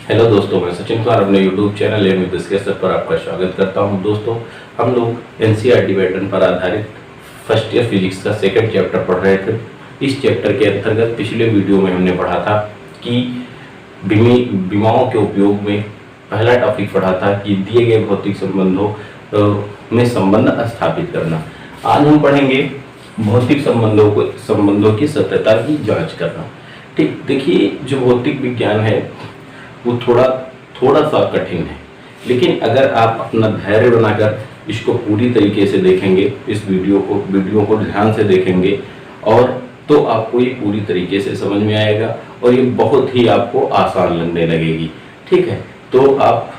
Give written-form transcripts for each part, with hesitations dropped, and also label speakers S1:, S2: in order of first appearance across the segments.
S1: Hello दोस्तों, मैं सचिन कुमार अपने यूट्यूब चैनल एम डिस्कसर पर आपका स्वागत करता हूं। दोस्तों, हम लोग एनसीईआरटी पैटर्न पर आधारित फर्स्ट ईयर फिजिक्स का सेकंड चैप्टर पढ़ रहे थे। इस चैप्टर के अंतर्गत पिछले वीडियो में हमने पढ़ा था कि विमाओं के उपयोग में पहला टॉपिक पढ़ा था कि दिए गए भौतिक संबंधों में संबंध स्थापित करना। आज हम पढ़ेंगे भौतिक संबंधों की सत्यता की जाँच करना। ठीक, देखिए, जो भौतिक विज्ञान है वो थोड़ा सा कठिन है, लेकिन अगर आप अपना धैर्य बनाकर इसको पूरी तरीके से देखेंगे, इस वीडियो को ध्यान से देखेंगे, और तो आपको ये पूरी तरीके से समझ में आएगा और ये बहुत ही आपको आसान लगने लगेगी। ठीक है, तो आप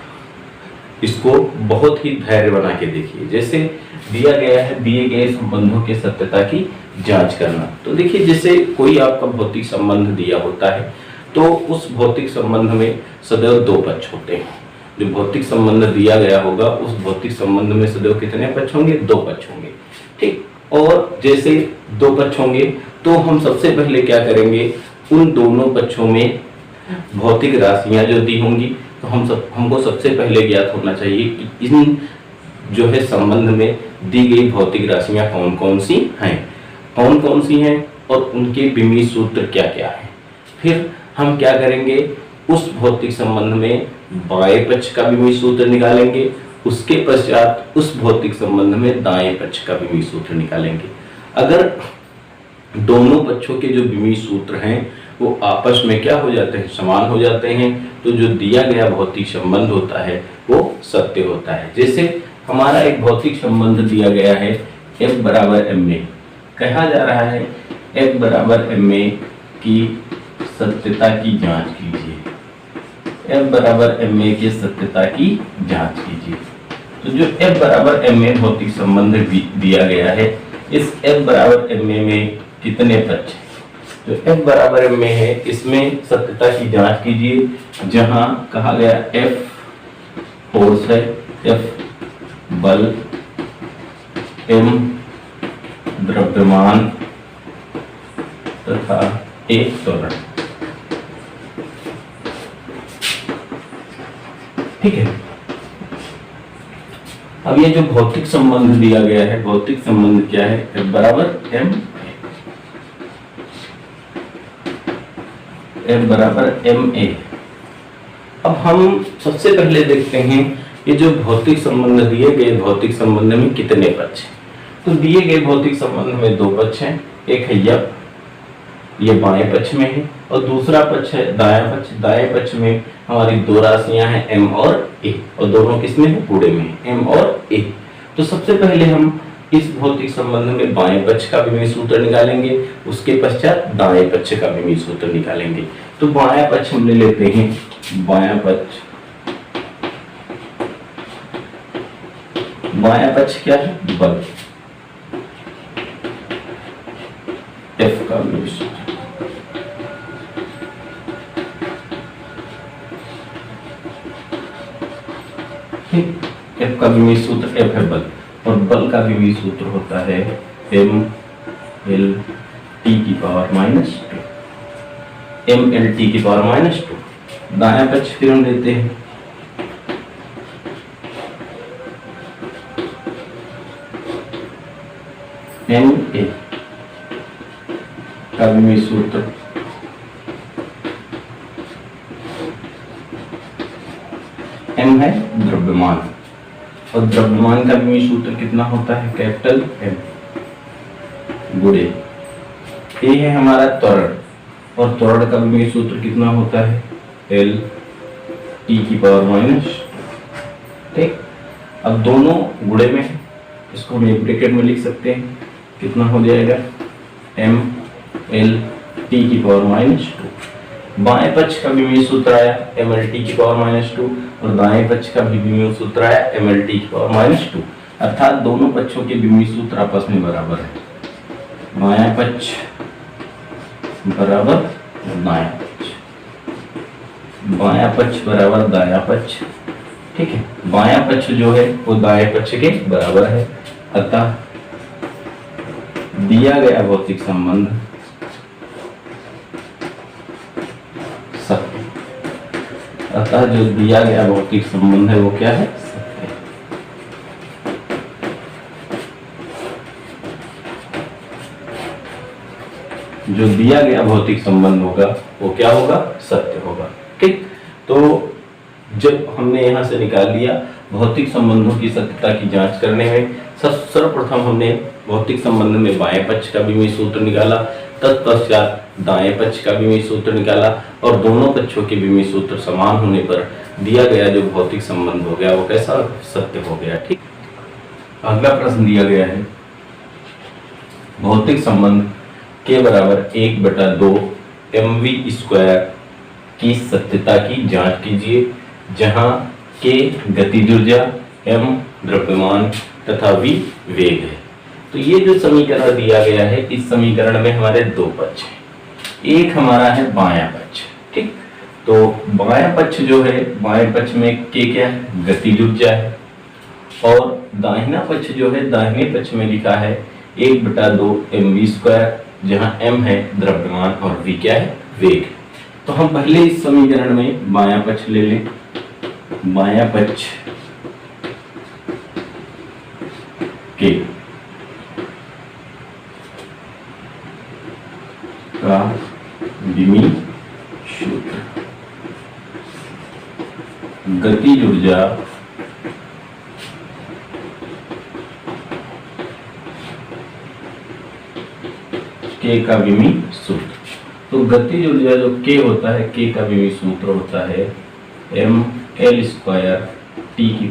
S1: इसको बहुत ही धैर्य बना के देखिए। जैसे दिया गया है, दिए गए संबंधों के सत्यता की जांच करना। तो देखिए, जैसे कोई आपका भौतिक संबंध दिया होता है तो उस भौतिक संबंध में सदैव दो पक्ष होते हैं। जो भौतिक संबंध दिया गया होगा उस भौतिक संबंध में सदैव कितने पक्ष होंगे? दो पक्ष होंगे। ठीक, और जैसे दो पक्ष होंगे तो हम सबसे पहले क्या करेंगे, उन दोनों पक्षों में भौतिक राशियां जो दी होंगी तो हमको सबसे पहले ज्ञात होना चाहिए कि इन जो है संबंध में दी गई भौतिक राशियां कौन कौन सी हैं और उनके विमीय सूत्र क्या क्या है। फिर हम क्या करेंगे, उस भौतिक संबंध में बाएं पक्ष का विमीय सूत्र निकालेंगे, उसके पश्चात उस भौतिक संबंध में दाएं पक्ष का विमीय सूत्र निकालेंगे। अगर दोनों पक्षों के जो विमीय सूत्र हैं वो आपस में क्या हो जाते हैं? समान हो जाते हैं, तो जो दिया गया भौतिक संबंध होता है वो सत्य होता है। जैसे हमारा एक भौतिक संबंध दिया गया है F बराबर ma, कहा जा रहा है F बराबर ma की सत्यता की जांच कीजिए। F बराबर ma की सत्यता की जांच कीजिए। तो जो F बराबर ma भौतिक संबंध दिया गया है, इस F बराबर ma में कितने पक्ष हैं? तो F बराबर ma है, इसमें सत्यता की जांच कीजिए। जहां कहा गया F फोर्स है, F बल, m द्रव्यमान तथा a त्वरण। ठीक है, अब ये जो भौतिक संबंध दिया गया है, भौतिक संबंध क्या है? F बराबर m, F बराबर ma। अब हम सबसे पहले देखते हैं ये जो भौतिक संबंध दिए गए भौतिक संबंध में कितने पक्ष हैं। तो दिए गए भौतिक संबंध में दो पक्ष हैं, एक है ये बाएं पक्ष में है और दूसरा पक्ष है दायां पक्ष। दाएं पक्ष में हमारी दो राशियां हैं m और a, और दोनों किसमें है? गुणे में है, m और a। तो सबसे पहले हम इस भौतिक संबंध में बाएं पक्ष का विमीय सूत्र निकालेंगे, उसके पश्चात दाएं पक्ष का विमीय सूत्र निकालेंगे। तो बायां पक्ष हम ले लेते हैं, बायां पक्ष क्या है? बल, F का विमीय सूत्र। F का विमीय सूत्र F है बल, और बल का विमीय सूत्र होता है mL t की पावर -2, mL t की पावर -2। दायां पक्ष फिर हम लेते हैं, ma का विमीय सूत्र m है द्रव्यमान, और द्रव्यमान का विमीय सूत्र कितना होता है? कैपिटल M गुणे a है हमारा त्वरण, और त्वरण का विमीय सूत्र कितना होता है? L t की पावर -। ठीक, अब दोनों गुणे में, इसको हम ब्रैकेट में लिख सकते हैं, कितना हो जाएगा? m L t की पावर -2। बाएं पक्ष का विमीय सूत्र आया mL t की पावर -2, और दाएं पक्ष का भी विमीय सूत्र आया mL t की पावर -2। अर्थात दोनों पक्षों के विमीय सूत्र आपस में बराबर है। बायां पक्ष बराबर दायां पक्ष, बायां पक्ष बराबर दायां पक्ष। ठीक है, बायां पक्ष जो है वो दाएं पक्ष के बराबर है। अतः दिया गया भौतिक संबंध अतः जो दिया गया भौतिक संबंध है वो क्या है, सत्य। जो दिया गया भौतिक संबंध होगा वो क्या होगा, सत्य होगा। ठीक, तो जब हमने यहां से निकाल लिया भौतिक संबंधों की सत्यता की जांच करने में, सर्वप्रथम हमने भौतिक संबंध में बाएं पक्ष का विमीय सूत्र निकाला, तत्पश्चात दाएं पक्ष का विमीय सूत्र निकाला, और दोनों पक्षों के विमीय सूत्र समान होने पर दिया गया जो भौतिक संबंध हो गया वो कैसा, सत्य हो गया। ठीक, अगला प्रश्न दिया गया है, भौतिक संबंध के बराबर 1/2 mv² की सत्यता की जांच कीजिए, जहां k गतिज ऊर्जा, m द्रव्यमान तथा v वेग है। तो ये जो समीकरण दिया गया है, इस समीकरण में हमारे दो पक्ष हैं, एक हमारा है बायां पक्ष। ठीक, तो बायां पक्ष जो है, बाएं पक्ष में k क्या है, गतिज ऊर्जा है, और दाहिना पक्ष जो है, दाहिने पक्ष में लिखा है 1/2 mv², जहां m है द्रव्यमान और v क्या है, वेग। तो हम पहले इस समीकरण में बायां पक्ष ले लें, बायां पक्ष के का विमीय सूत्र, गतिज ऊर्जा के का विमीय सूत्र। तो गतिज ऊर्जा जो k होता है, k का विमीय सूत्र होता है ml² T⁻²।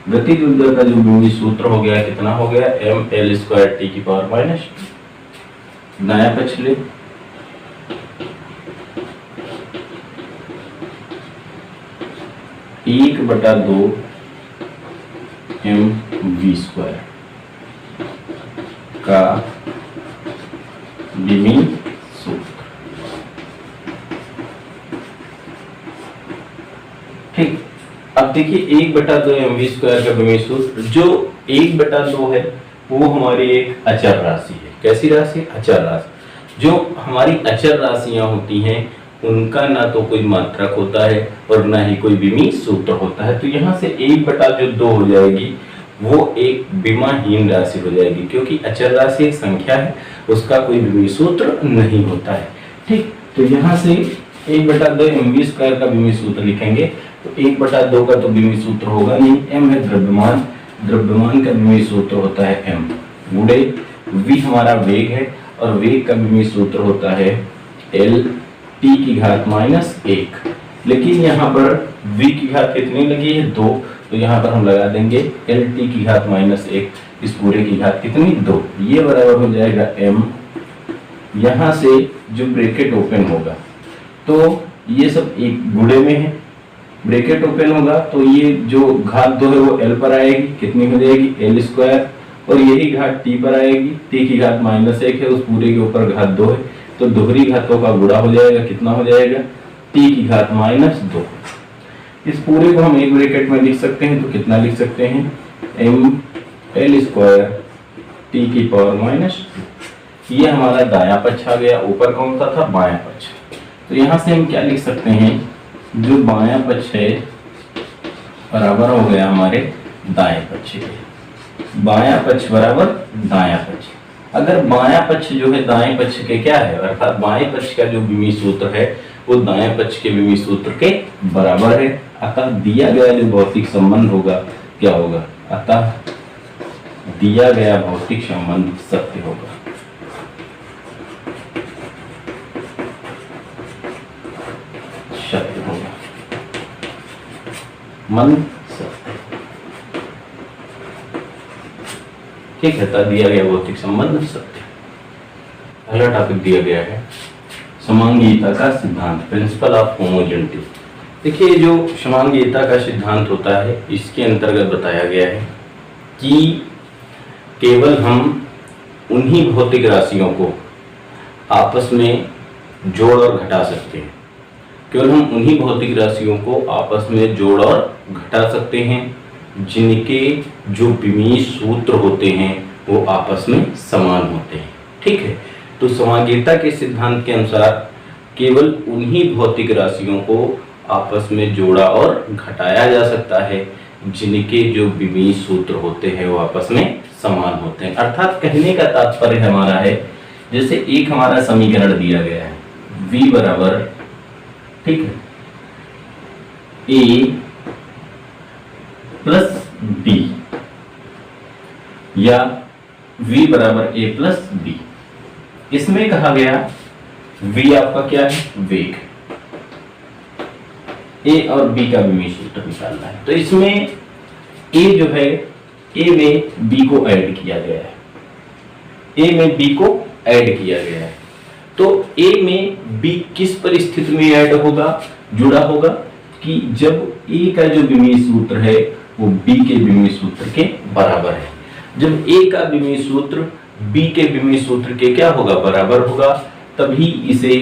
S1: गतिज ऊर्जा का जो विमीय सूत्र हो गया, कितना हो गया, ml² T⁻²। दायां पक्ष ले, एक बटा 2 mv² का विमीय सूत्र। ठीक, अब देखिए 1/2 mv² का विमीय सूत्र, जो 1/2 है वो हमारी एक अचर राशि है। कैसी राशि, अचर राशि। जो हमारी अचर राशियां होती हैं उनका ना तो कोई मात्रक होता है और ना ही कोई विमीय सूत्र होता है। तो यहाँ से 1/2 हो जाएगी, वो एक विमाहीन राशि हो जाएगी, क्योंकि अचर राशि एक संख्या है, उसका कोई विमीय सूत्र नहीं होता है। ठीक, तो यहाँ से 1/2 mv² का विमीय सूत्र लिखेंगे, तो 1/2 का तो विमीय सूत्र होगा नहीं, m है द्रव्यमान, द्रव्यमान का विमीय सूत्र होता है m गुणे v हमारा वेग है, और वेग का विमीय सूत्र होता है l t⁻⁻1। लेकिन यहाँ पर v की घात कितनी लगी है, 2, तो यहाँ पर हम लगा देंगे l t⁻⁻1, इस पूरे की घात कितनी, 2। ये बराबर हो जाएगा m, यहाँ से जो ब्रैकेट ओपन होगा, तो ये सब एक गुणे में है, ब्रैकेट ओपन होगा तो ये जो घात 2 है वो l पर आएगी, कितनी हो जाएगी, l², और यही घात t पर आएगी, t⁻⁻1 है, उस पूरे के ऊपर घात 2 है, तो दोहरी घातों का गुणा हो जाएगा, कितना हो जाएगा, t⁻⁻2। इस पूरे को हम एक ब्रैकेट में लिख सकते हैं, तो कितना लिख सकते हैं, ml² t⁻²। ये हमारा दायां पक्ष आ गया, ऊपर कौन सा था, बायां पक्ष। तो यहाँ से हम क्या लिख सकते हैं, जो बायां पक्ष है बराबर हो गया हमारे दाएं पक्ष के, बायां पक्ष बराबर दायां पक्ष। अगर बायां पक्ष जो है दाएं पक्ष के क्या है, अर्थात बाएं पक्ष का जो विमीय सूत्र है वो दाएं पक्ष के विमीय सूत्र के बराबर है, अतः दिया गया जो भौतिक संबंध होगा क्या होगा, अतः दिया गया भौतिक संबंध सत्य होगा। सत्य होगा, मन सत्य। ठीक है, तो दिया गया भौतिक संबंध सत्य। पहला टॉपिक दिया गया है समांगीयता का सिद्धांत, प्रिंसिपल ऑफ होमोजेनिटी। देखिए, जो समांगीयता का सिद्धांत होता है इसके अंतर्गत बताया गया है कि केवल हम उन्हीं भौतिक राशियों को आपस में जोड़ और घटा सकते हैं, केवल हम उन्हीं भौतिक राशियों को आपस में जोड़ और घटा सकते हैं जिनके जो विमीय सूत्र होते हैं वो आपस में समान होते हैं। ठीक है, तो समांगीयता के सिद्धांत के अनुसार केवल उन्हीं भौतिक राशियों को आपस में जोड़ा और घटाया जा सकता है जिनके जो विमीय सूत्र होते हैं वो आपस में समान होते हैं। अर्थात कहने का तात्पर्य हमारा है, जैसे एक हमारा समीकरण दिया गया है v बराबर, ठीक है, a प्लस b या v बराबर a प्लस b। इसमें कहा गया v आपका क्या है, वेग, a और b का विमीय सूत्र निकालना है। तो इसमें a जो है, a में b को ऐड किया गया है, a में b को ऐड किया गया है। तो a में b किस परिस्थिति में ऐड होगा, जुड़ा होगा, कि जब a का जो विमीय सूत्र है वो b के विमीय सूत्र के बराबर है। जब a का विमीय सूत्र b के विमीय सूत्र के क्या होगा, बराबर होगा, तभी इसे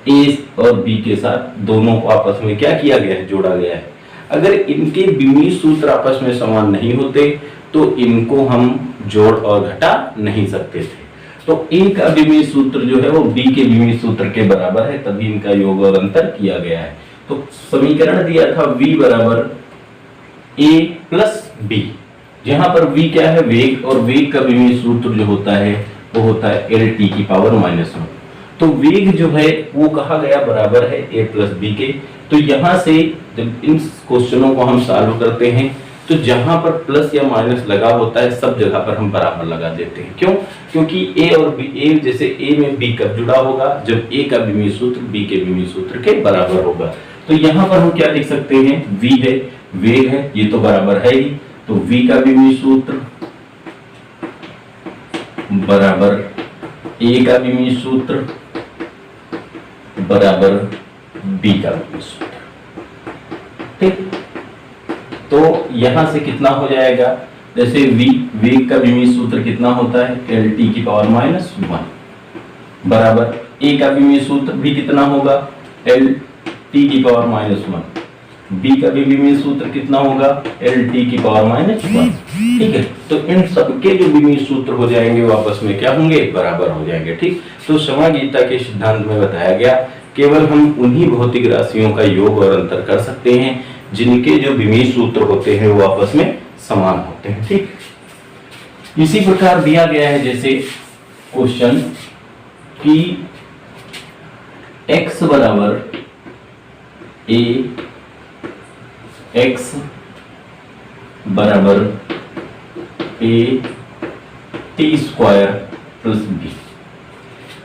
S1: a और b के साथ दोनों को आपस में क्या किया गया है, जोड़ा गया है। अगर इनके विमीय सूत्र आपस में समान नहीं होते तो इनको हम जोड़ और घटा नहीं सकते थे। तो a का विमीय सूत्र जो है वो b के विमीय सूत्र के बराबर है, तभी इनका योग और अंतर किया गया है। तो समीकरण दिया था v बराबर a प्लस b, जहां पर v क्या है, वेग, और वेग का विमीय सूत्र जो होता है वो होता है lt की पावर -1। तो वेग जो है वो कहा गया बराबर है a प्लस b के। तो यहां से जब इन क्वेश्चनों को हम सॉल्व करते हैं तो जहां पर प्लस या माइनस लगा होता है सब जगह पर हम बराबर लगा देते हैं। क्यों? क्योंकि a और b, a जैसे a में b कब जुड़ा होगा, जब a का विमीय सूत्र b के विमीय सूत्र के बराबर होगा। तो यहाँ पर हम क्या लिख सकते हैं, v है, वेग है, ये तो बराबर है ही, तो v का विमीय सूत्र बराबर a का विमीय सूत्र बराबर b का विमीय सूत्र, ठीक। तो यहां से कितना हो जाएगा, जैसे वेग का विमीय सूत्र कितना होता है, lt की पावर -1 बराबर a का विमीय सूत्र भी कितना होगा, lt की पावर -1, b का भी विमीय सूत्र कितना होगा, lt की पावर -1, ठीक है। तो इन सबके जो विमीय सूत्र हो जाएंगे वो आपस में क्या होंगे, बराबर हो जाएंगे, ठीक। तो समागीता के सिद्धांत में बताया गया केवल हम उन्हीं भौतिक राशियों का योग और अंतर कर सकते हैं जिनके जो विमीय सूत्र होते हैं वो आपस में समान होते हैं, ठीक। इसी प्रकार दिया गया है जैसे क्वेश्चन कि x बराबर a, x बराबर a t square plus b।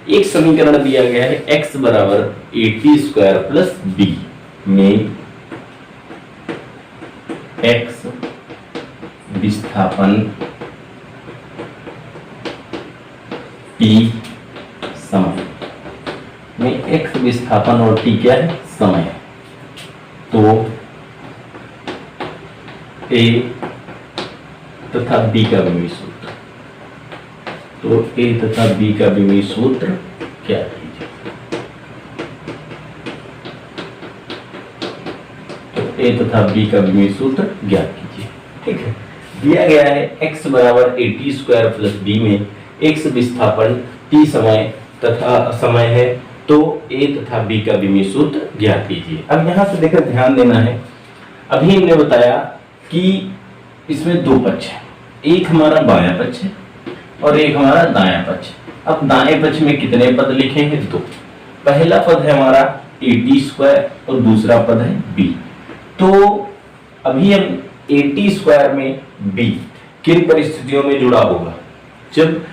S1: एक समीकरण दिया गया है x बराबर a t square plus b में x विस्थापन t समय में, x विस्थापन और t क्या है, समय। तो a तथा b का विमीय सूत्र, तो a तथा b का विमीय सूत्र क्या कीजिए, तो a तथा b का विमीय सूत्र ज्ञात कीजिए, ठीक है। दिया गया है x बराबर a t square plus b में x विस्थापन t समय तथा समय है, तो a तथा b का विमीय सूत्र ज्ञात कीजिए। अब यहां से देखकर ध्यान देना है, अभी हमने बताया कि इसमें दो पक्ष है, एक हमारा बायां पक्ष है और एक हमारा दायां पक्ष। अब दाएं पक्ष में कितने पद लिखे हैं, दो। पहला पद है हमारा at स्क्वायर और दूसरा पद है b। तो अभी हम at स्क्वायर में b किन परिस्थितियों में जुड़ा होगा, जब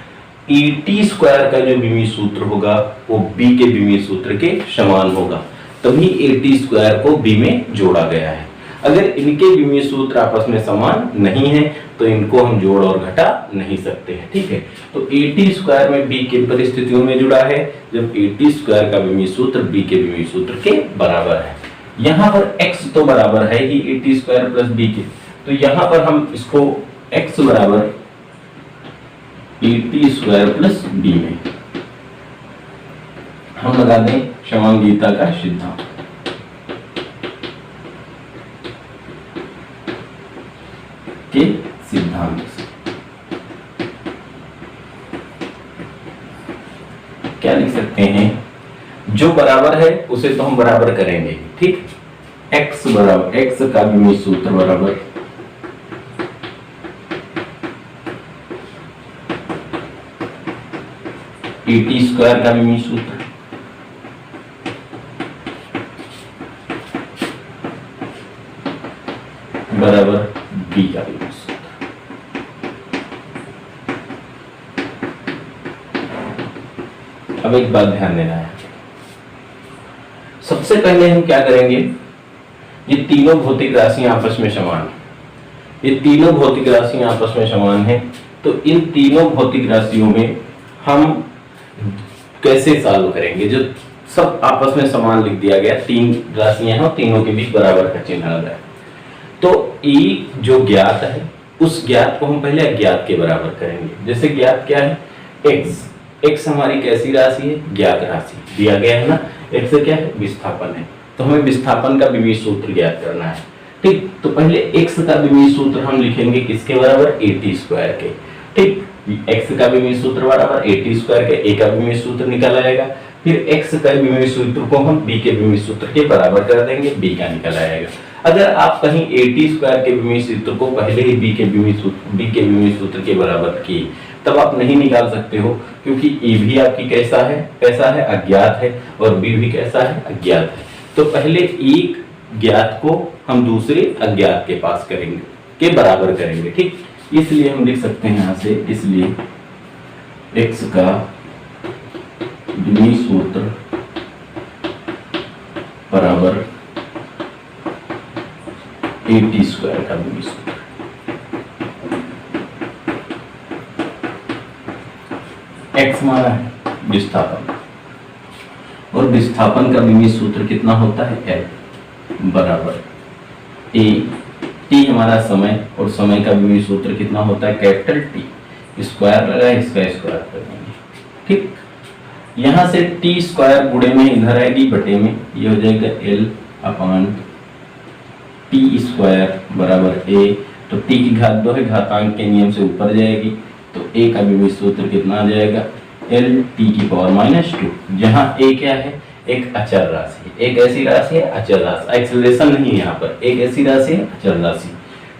S1: at स्क्वायर का जो विमीय सूत्र होगा वो b के विमीय सूत्र के समान होगा, तभी at स्क्वायर को b में जोड़ा गया है। अगर इनके विमीय सूत्र आपस में समान नहीं है तो इनको हम जोड़ और घटा नहीं सकते हैं, ठीक है। तो at स्क्वायर में b किन परिस्थितियों में जुड़ा है, जब at स्क्वायर का विमीय सूत्र b के विमीय सूत्र के बराबर है। यहाँ पर x तो बराबर है ही at स्क्वायर प्लस b के, तो यहाँ पर हम इसको x बराबर at स्क्वायर प्लस b में हम लगा दें समांगीता का सिद्धांत। के सिद्धांत से क्या लिख सकते हैं, जो बराबर है उसे तो हम बराबर करेंगे, ठीक। x बराबर, x का विमीय सूत्र बराबर AT स्क्वायर का विमीय सूत्र बराबर b का विमीय सूत्र। अब एक बात ध्यान देना है, सबसे पहले हम क्या करेंगे, ये तीनों भौतिक राशियां आपस में समान हैं, ये तीनों भौतिक राशियां आपस में समान हैं, तो इन तीनों भौतिक राशियों में हम कैसे सॉल्व करेंगे। जो सब आपस में समान लिख दिया गया, तीन राशियां हैं और तीनों के बीच बराबर का चिन्ह लगा है, तो e जो ज्ञात है उस ज्ञात को हम पहले अज्ञात के बराबर करेंगे। जैसे ज्ञात क्या है, x हमारी कैसी राशि है, ज्ञात राशि दिया गया है ना, x क्या है, विस्थापन है, तो हमें विस्थापन का विमीय सूत्र ज्ञात करना है, ठीक। तो पहले x का विमीय सूत्र हम लिखेंगे किसके बराबर, AT स्क्वायर के, ठीक। x का विमीय सूत्र बराबर AT स्क्वायर के, a का विमीय सूत्र निकल आएगा, फिर x का विमीय सूत्र को हम b के विमीय सूत्र के बराबर कर देंगे, b का निकल आएगा। अगर आप कहीं AT स्क्वायर के विमीय सूत्र को पहले ही b के विमीय सूत्र के बराबर किए तब आप नहीं निकाल सकते हो, क्योंकि a भी आपकी कैसा है अज्ञात है, और b भी कैसा है, अज्ञात है। तो पहले एक ज्ञात को हम दूसरे अज्ञात के पास करेंगे, के बराबर करेंगे, ठीक। इसलिए हम लिख सकते हैं यहां से, इसलिए x का विमीय सूत्र बराबर AT स्क्वायर का विमीय सूत्र। x माना है विस्थापन, और विस्थापन का विमीय सूत्र कितना होता है, L बराबर A, T हमारा समय, और समय का विमीय सूत्र कितना होता है, कैपिटल T, स्क्वायर लगा, इसका स्क्वायर कर देंगे, ठीक। यहां से T स्क्वायर गुणे में इधर आएगी बटे में, ये हो जाएगा L अपॉन T स्क्वायर बराबर A, तो T की घात 2 है, घातांक के नियम से ऊपर जाएगी, तो A का विमीय सूत्र कितना आ जाएगा, L T की पावर -2, जहां A क्या है, एक अचर राशि है, एक ऐसी राशि है अचर राशि, एक्सेलरेशन नहीं है यहाँ पर, एक ऐसी राशि है अचर राशि,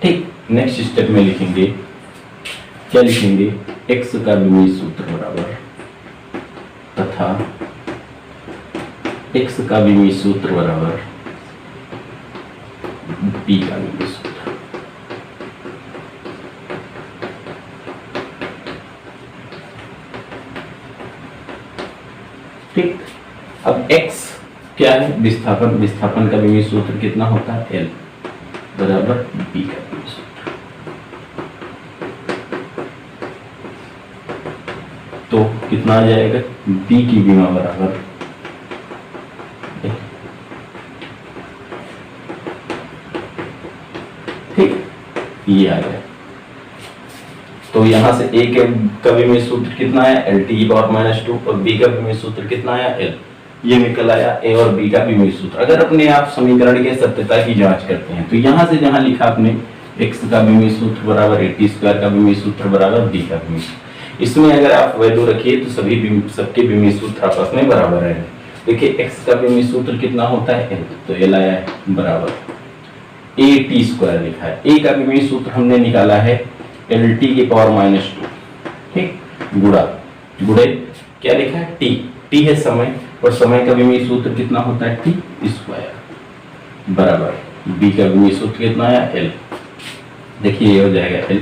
S1: ठीक। नेक्स्ट स्टेप में लिखेंगे, क्या लिखेंगे, x का विमीय सूत्र बराबर तथा x का विमीय सूत्र बराबर b का विमीय सूत्र, ठीक। अब x क्या है, विस्थापन का विमीय सूत्र कितना होता है, L बराबर b का विमीय सूत्र, तो कितना आ जाएगा, b की विमा बराबर ठीक, ये आ गया। तो यहां से a का विमीय सूत्र कितना आया, L T की पावर -2, और b का विमीय सूत्र कितना आया, L, ये निकल आया a और b का विमीय सूत्र। अगर अपने आप समीकरण के सत्यता की जांच करते हैं तो यहां से जहां लिखा आपने x का विमीय सूत्र बराबर AT स्क्वायर का विमीय सूत्र बराबर b का विमीय सूत्र, इसमें अगर आप वैल्यू रखिए तो सबके विमीय सूत्र आपस में बराबर है। देखिए x का विमीय सूत्र कितना होता है, L, तो L आया है बराबर AT स्क्वायर लिखा है, a का विमीय सूत्र हमने निकाला है LT की पावर -2, ठीक, गुणे क्या लिखा है, t है समय, और समय का विमीय सूत्र कितना होता है, T स्क्वायर बराबर b का विमीय सूत्र कितना आया, L, देखिए ये हो जाएगा L,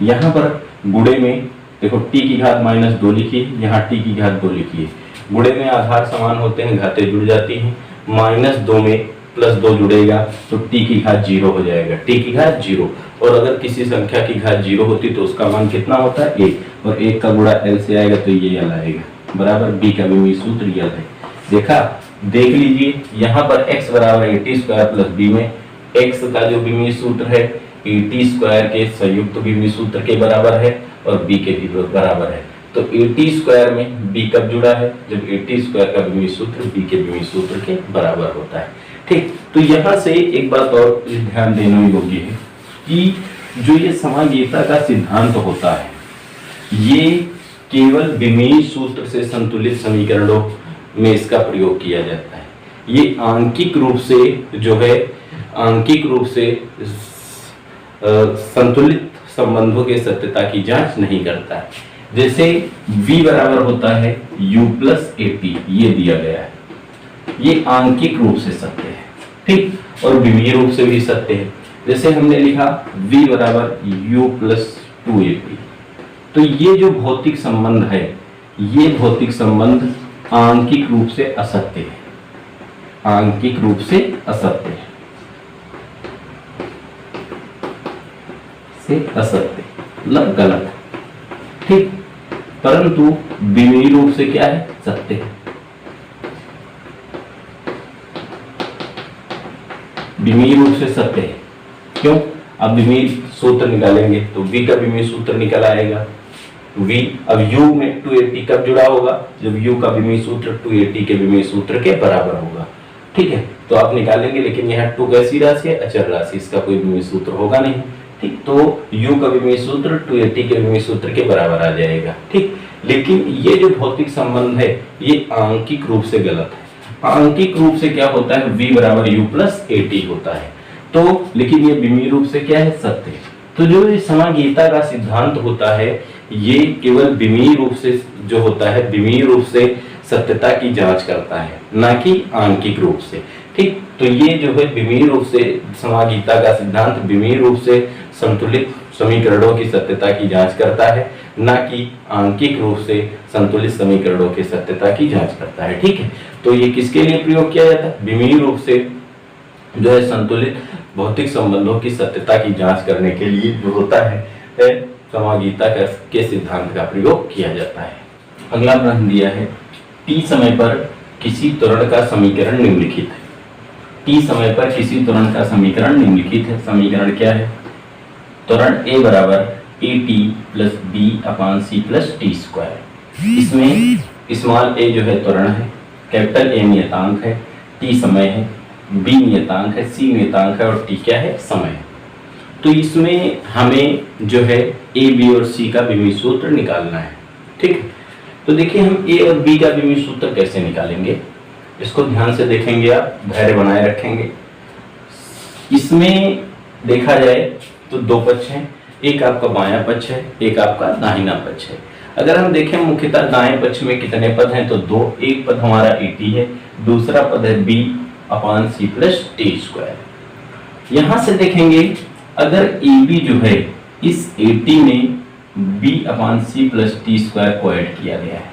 S1: यहाँ पर गुणे में देखो t की घात -2 लिखी है, यहाँ t की घात 2 लिखी है, गुणे में आधार समान होते हैं, घातें जुड़ जाती हैं, -2 में +2 जुड़ेगा तो t की घात 0 हो जाएगा, t की घात 0, और अगर किसी संख्या की घात 0 होती तो उसका मान कितना होता है, 1, और 1 का गुणा L से आएगा तो ये L आएगा बराबर b का विमीय सूत्र L है। देखा, देख लीजिए यहाँ पर x बराबर AT स्क्वायर प्लस b में x का जो विमीय सूत्र है AT स्क्वायर के संयुक्त विमीय सूत्र के बराबर है और b के भी बराबर है, तो AT स्क्वायर में b कब जुड़ा है, जब AT स्क्वायर का विमीय सूत्र b के विमीय सूत्र के बराबर होता है, ठीक। तो यहाँ से एक बात और ध्यान देने योग्य है कि जो ये समांगीयता का सिद्धांत होता है, ये केवल विमीय सूत्र से संतुलित समीकरणों में इसका प्रयोग किया जाता है। ये आंकिक रूप से जो है आंकिक रूप से संतुलित संबंधों के सत्यता की जांच नहीं करता है। जैसे v बराबर होता है u प्लस AP, ये दिया गया है, ये आंकिक रूप से सत्य है, ठीक, और विमीय रूप से भी सत्य है। जैसे हमने लिखा v बराबर u प्लस 2AP, तो ये जो भौतिक संबंध है, ये भौतिक संबंध आंकिक रूप से असत्य है, आंकिक रूप से असत्य है, से असत्य मतलब गलत, ठीक, परंतु विमीय रूप से क्या है, सत्य है। विमीय रूप से सत्य है, क्यों? अब विमीय सूत्र निकालेंगे तो v का विमीय सूत्र निकल आएगा। v अब u में 280 कब जुड़ा होगा? जब u का विमीय सूत्र 280 के विमीय सूत्र के बराबर होगा, ठीक है। तो आप निकालेंगे, लेकिन यहाँ 2 कैसी राशि है, अचर राशि, इसका कोई विमीय सूत्र होगा नहीं, ठीक। तो u का विमीय सूत्र 280 के विमीय सूत्र के बराबर आ जाएगा, ठीक। लेकिन ये जो भौतिक संबंध है ये आंकिक रूप से गलत है। आंकिक रूप से क्या होता है, v बराबर u प्लस 80 होता है, तो लेकिन ये विमीय रूप से क्या है, सत्य है। तो जो ये समागीयता का सिद्धांत होता है ये केवल विमीय रूप से जो होता है, विमीय रूप से सत्यता की जांच करता है, ना कि आंकिक रूप से, ठीक। तो ये जो है विमीय रूप से समागीयता का सिद्धांत विमीय रूप से संतुलित समीकरणों की सत्यता की जांच करता है, ना कि आंकिक रूप से संतुलित समीकरणों की सत्यता की जांच करता है, ठीक है। तो ये किसके लिए प्रयोग किया जाता है? विमीय रूप से जो है संतुलित भौतिक संबंधों की सत्यता की जांच करने के लिए जो होता है समागीयता के सिद्धांत का प्रयोग किया जाता है। अगला प्रश्न दिया है, t समय पर किसी त्वरण का समीकरण निम्नलिखित है। t समय पर किसी त्वरण का समीकरण निम्नलिखित है। समीकरण क्या है? त्वरण a बराबर at plus b upon c plus T square. इसमें स्मॉल a जो है त्वरण है, कैपिटल A नियतांक है, t समय है, b नियतांक है, c नियतांक है और t क्या है? समय है। तो इसमें हमें जो है a, b और c का विमीय सूत्र निकालना है, ठीक। तो देखिए हम a और b का विमीय सूत्र कैसे निकालेंगे, इसको ध्यान से देखेंगे, आप धैर्य बनाए रखेंगे। इसमें देखा जाए तो दो पक्ष हैं, एक आपका बायां पक्ष है, एक आपका दाहिना पक्ष है। अगर हम देखें मुख्यतः दाएं पक्ष में कितने पद हैं, तो दो। एक पद हमारा at है, दूसरा पद है b अपान c प्लस टी स्क्वायर। यहां से देखेंगे अगर AB जो है इस AT में b अपान c प्लस टी स्क्वायर को ऐड किया गया है,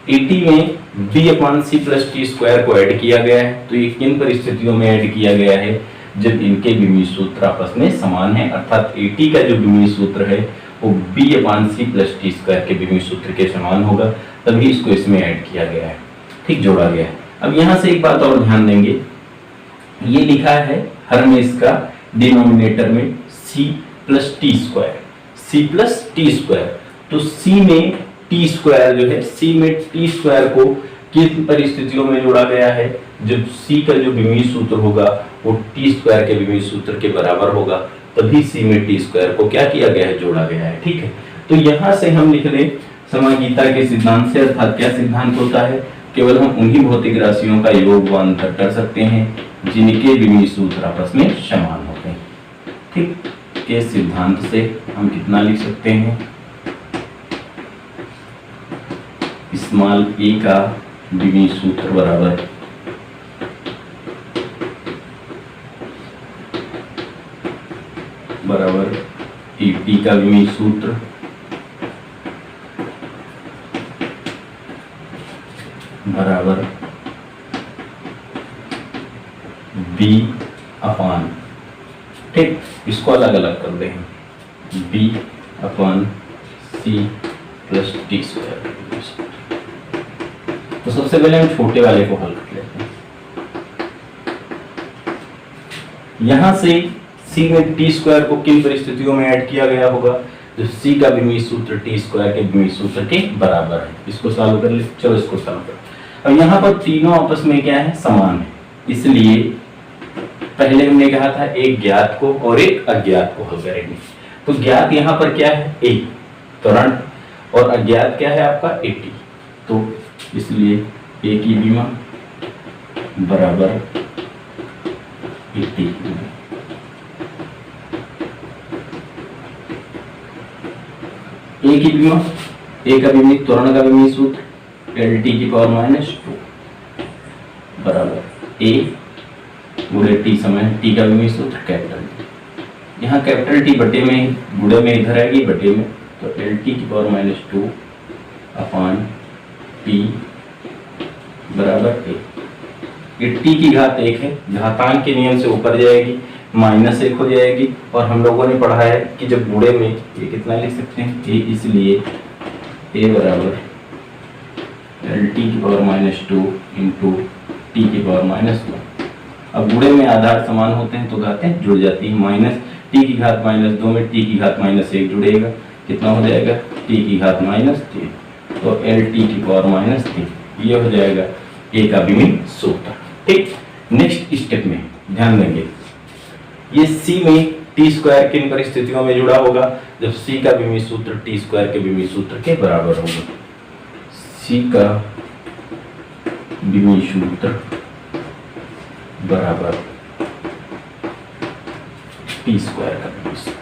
S1: AT में b अपान c प्लस टी स्क्वायर को ऐड किया गया है, तो ये किन परिस्थितियों में ऐड किया गया है? जब इनके विमीय सूत्र आपस में समान है, अर्थात AT का जो विमीय सूत्र है वो b अपान c प्लस टी स्क्वायर के विमीय सूत्र के समान होगा, तभी इसको इसमें ऐड किया गया है, ठीक, जोड़ा गया है। अब यहाँ से एक बात और ध्यान देंगे, ये लिखा है हर में इसका डिनोमिनेटर में c plus T square, c plus T square, तो c में टी स्क्वायर जो है, c में टी स्क्वायर को किन परिस्थितियों में जोड़ा गया है? जब c का जो विमीय सूत्र होगा वो टी स्क्वायर के विमीय सूत्र के बराबर होगा, तभी c में टी स्क्वायर को क्या किया गया है? जोड़ा गया है, ठीक है। तो यहाँ से हम लिख लें समागीयता के सिद्धांत से, अर्थात क्या सिद्धांत होता है? केवल हम उन्हीं भौतिक राशियों का योग व अंतर कर सकते हैं जिनके विमीय सूत्र आपस में समान होते हैं, ठीक। के सिद्धांत से हम कितना लिख सकते हैं? स्मॉल a का विमीय सूत्र बराबर AT का विमीय सूत्र बराबर b अपान, ठीक, इसको अलग अलग कर दें, b अपान c प्लस टी स्क्वायर। तो सबसे पहले हम छोटे वाले को हल कर लेते हैं। यहां से c में टी स्क्वायर को किन परिस्थितियों में ऐड किया गया होगा? जब c का विमीय सूत्र टी स्क्वायर के विमीय सूत्र के बराबर है। इसको सॉल्व कर ले, चलो इसको सॉल्व कर। अब यहाँ पर तीनों आपस में क्या है? समान है, इसलिए पहले हमने कहा था एक ज्ञात को और एक अज्ञात को हल करेंगे। तो ज्ञात यहाँ पर क्या है? a त्वरण, और अज्ञात क्या है आपका? AT। तो इसलिए ए की बीमा बराबर टी। ए की बीमा, ए का बीमित त्वरण का बीमित सूत्र एल टी की पावर -2 बराबर ए गुणे टी समय टी का बीमित सूत्र कैपिटल टी। यहाँ कैपिटल टी बटे में गुणे में इधर आएगी बटे में, तो एल टी की पावर -2 अपॉन टी बराबर ए। ये टी की घात 1 है, घातांक के नियम से ऊपर जाएगी, -1 हो जाएगी। और हम लोगों ने पढ़ा है कि जब गुणे में ये कितना लिख सकते हैं ए, इसलिए ए बराबर एल टी की पावर -2 इंटू टी की पावर -1। अब गुणे में आधार समान होते हैं तो घातें जुड़ जाती हैं। माइनस टी की घात -2 में टी की घात -1 जुड़ेगा, कितना हो जाएगा टी की घात -3, तो एल टी की पावर -3। ये हो जाएगा ए का बीमित सूत्र। ठीक, नेक्स्ट स्टेप में ध्यान देंगे, ये सी में टी स्क्वायर किन परिस्थितियों में जुड़ा होगा, जब सी का बीमित सूत्र टी स्क्वायर के बीमित सूत्र के बराबर होगा। सी का बीमित सूत्र बराबर टी स्क्वायर का बीमित सूत्र।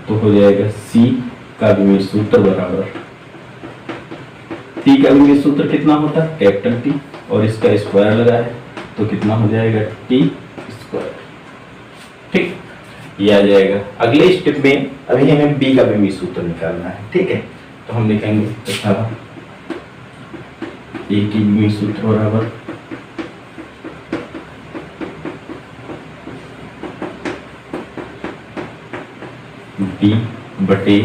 S1: तो हो जाएगा सी का बीमित सूत्र बराबर टी का बीमित सूत्र कितना होता है कैपिटल टी, और इसका स्क्वायर लगा है तो कितना हो जाएगा टी स्क्वायर। ठीक, ये आ जाएगा। अगले स्टेप में अभी हमें बी का बीमित सूत्र निकालना है। ठीक है, तो हम लिखेंगे तथा ए की बीमित सूत्र बराबर बी बटे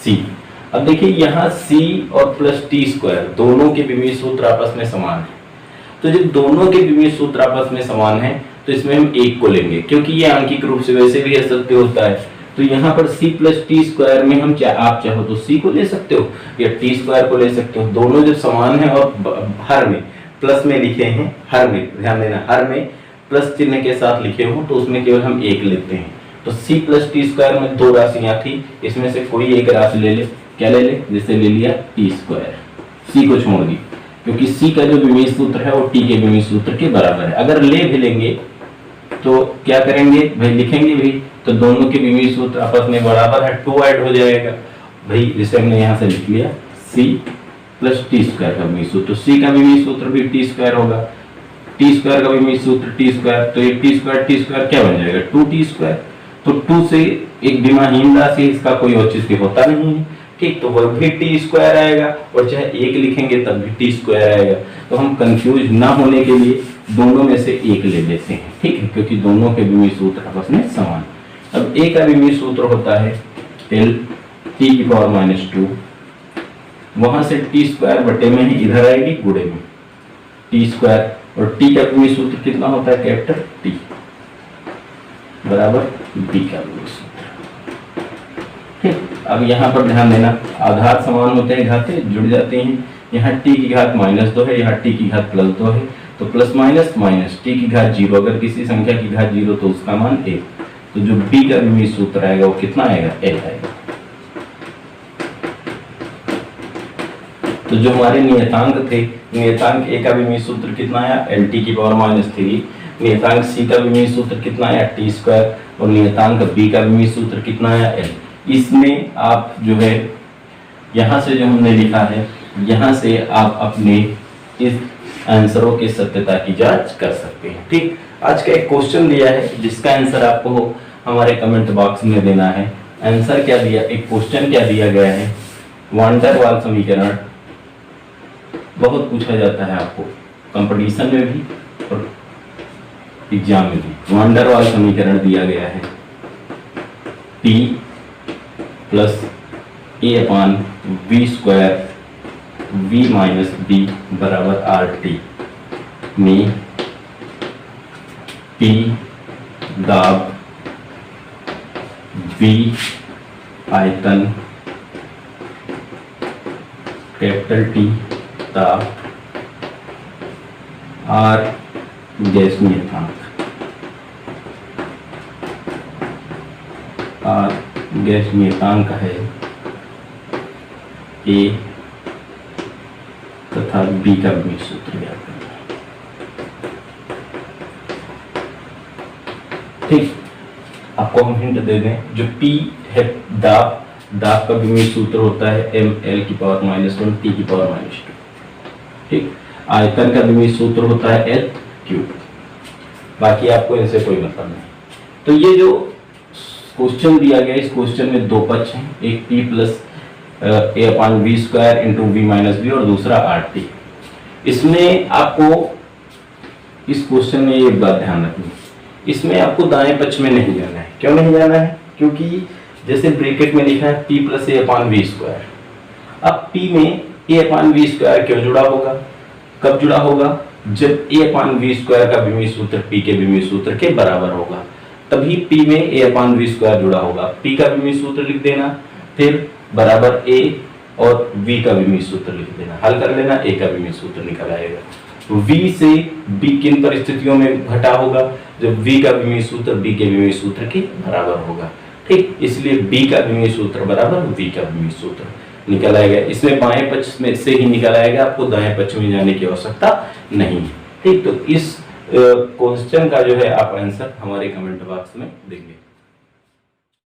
S1: सी। अब देखिए यहाँ सी और प्लस टी स्क्वायर दोनों के बीमित सूत्र आपस में समान है, तो जब दोनों के बीमित सूत्र आपस में समान है तो इसमें हम एक को लेंगे, क्योंकि ये आंशिक रूप से वैसे भी असत्य होता है। तो यहाँ पर सी प्लस टी स्क्वायर में हम आप चाहो तो सी को ले सकते हो या टी स्क्वायर को ले सकते हो। दोनों जब समान है और हर में प्लस में लिखे हैं, हर में ध्यान देना, हर में प्लस चिन्ह के साथ लिखे हो तो उसमें केवल हम एक लेते हैं। तो सी प्लस टी स्क्वायर में दो राशियां थी, इसमें से कोई एक राशि ले ले। क्या ले ले? जैसे ले लिया टी स्क्वायर, सी को छोड़ दी, क्योंकि सी का जो बीमित सूत्र है वो टी के बीमित सूत्र के बराबर है। अगर ले भी लेंगे तो क्या करेंगे भाई, लिखेंगे भी तो दोनों के बीमित सूत्र आपस में बराबर है, 2 ऐड हो जाएगा भाई। जैसे हमने यहाँ से लिख लिया सी प्लस टी स्क्वायर का बीमित सूत्र, सी का बीमित सूत्र भी टी स्क्वायर होगा, टी स्क्वायर का बीमित सूत्र टी स्क्वायर, तो एक टी स्क्वायर क्या बन जाएगा 2t स्क्वायर। तो 2 से एक विमाहीन राशि, इसका कोई औचित्य होता नहीं है। ठीक, तो वह भी टी स्क्वायर आएगा, और चाहे एक लिखेंगे तब भी टी स्क्वायर आएगा। तो हम कंफ्यूज ना होने के लिए दोनों में से एक ले लेते हैं। ठीक है, क्योंकि दोनों के बीमित सूत्र आपस में समान। अब ए का बीमित सूत्र होता है एल टी की पावर -2, वहां से टी स्क्वायर बटे में ही इधर आएगी गुणे में टी स्क्वायर, और टी का बीमित सूत्र कितना होता है कैपिटल टी बराबर बी का बीमित सूत्र। ठीक, अब यहाँ पर ध्यान देना, आधार समान होते हैं, घातें जुड़ जाती हैं। यहाँ टी की घात -2 है, यहाँ टी की घात +2 है, तो प्लस माइनस माइनस टी की घात 0, अगर किसी संख्या की घात 0 तो उसका मान 1। तो जो बी का बीमित सूत्र आएगा वो कितना आएगा, एल आएगा। तो जो हमारे नियतांक थे, नियतांक ए का बीमित सूत्र कितना आया, एल टी की पावर -3, नियतांक सी का बीमित सूत्र कितना आया टी स्क्वायर, और नियतांक बी का बीमित सूत्र कितना आया एल। इसमें आप जो है यहाँ से जो हमने लिखा है, यहाँ से आप अपने इस आंसरों की सत्यता की जांच कर सकते हैं। ठीक, आज का एक क्वेश्चन दिया है जिसका आंसर आपको हमारे कमेंट बॉक्स में देना है। आंसर क्या दिया, एक क्वेश्चन क्या दिया गया है, वान डेर वाल समीकरण बहुत पूछा जाता है आपको कंपटीशन में भी और एग्जाम में भी। वान डेर वाल समीकरण दिया गया है P plus A/V² V minus B बराबर RT में P दाब, V आयतन, कैपिटल T ताप, R गैस नियतांक, R गैस नियतांक है ए तथा बी का भी सूत्र ज्ञात करना है। ठीक, आपको हम हिंट दे दें, जो P है दाब का भी सूत्र होता है ml की पावर -1 t की पावर -2। ठीक, आयतन का भी सूत्र होता है L क्यूब। बाकी आपको इनसे कोई मतलब नहीं। तो ये जो क्वेश्चन दिया गया, इस क्वेश्चन में दो पक्ष हैं, एक P plus a/v² into v minus v और दूसरा RT। इसमें आपको इस क्वेश्चन में एक बात ध्यान रखनी, इसमें आपको दाएं पक्ष में नहीं जाना है। क्यों नहीं जाना है? क्योंकि जैसे ब्रैकेट में लिखा है P प्लस a/v²। अब P में a/v² क्यों जुड़ा होगा? कब जुड़ा होगा? जब a/v² का विमीय सूत्र P के विमीय सूत्र के बराबर होगा, तभी P में a/v² जुड़ा होगा। P का विमीय सूत्र लिख देना, फिर बराबर a और v का विमीय सूत्र लिख देना, हल कर लेना, a का विमीय सूत्र निकल आएगा। v से b किन परिस्थितियों में घटा होगा? जब v का विमीय सूत्र b के विमीय सूत्र के बराबर होगा। ठीक, इसलिए b का विमीय सूत्र बराबर v का विमीय सूत्र निकल आएगा। इसमें बाएं पक्ष में से ही निकल आएगा, आपको दाएं पक्ष में जाने की आवश्यकता नहीं। ठीक, तो इस क्वेश्चन का जो है आप आंसर हमारे कमेंट बॉक्स में देंगे।